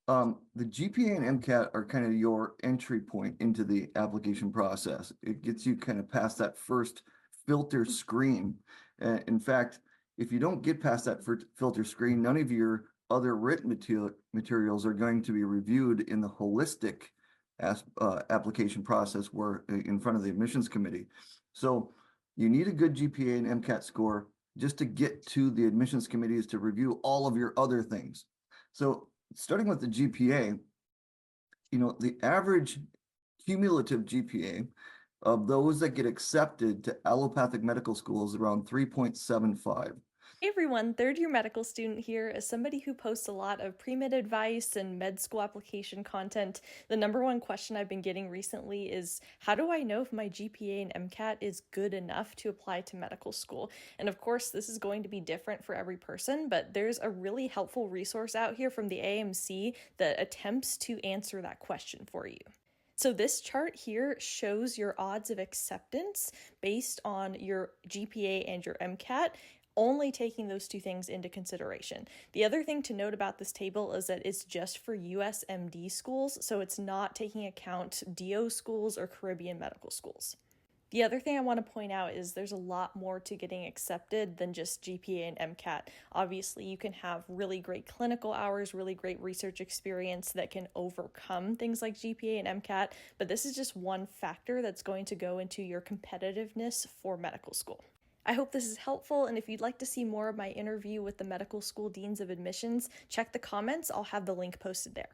The GPA and MCAT are kind of your entry point into the application process. It gets you kind of past that first filter screen. In fact, if you don't get past that filter screen, none of your other written materials are going to be reviewed in the holistic application process where in front of the admissions committee. So you need a good GPA and MCAT score just to get to the admissions committees to review all of your other things. So starting with the GPA, the average cumulative GPA of those that get accepted to allopathic medical schools is around 3.75. Hey everyone, third year medical student here. As somebody who posts a lot of pre-med advice and med school application content, the number one question I've been getting recently is how do I know if my GPA and MCAT is good enough to apply to medical school? And of course, this is going to be different for every person, but there's a really helpful resource out here from the AMC that attempts to answer that question for you. So this chart here shows your odds of acceptance based on your GPA and your MCAT, only taking those two things into consideration. The other thing to note about this table is that it's just for USMD schools, so it's not taking account DO schools or Caribbean medical schools. The other thing I want to point out is there's a lot more to getting accepted than just GPA and MCAT. Obviously, you can have really great clinical hours, really great research experience that can overcome things like GPA and MCAT, but this is just one factor that's going to go into your competitiveness for medical school. I hope this is helpful, and if you'd like to see more of my interview with the medical school deans of admissions, check the comments. I'll have the link posted there.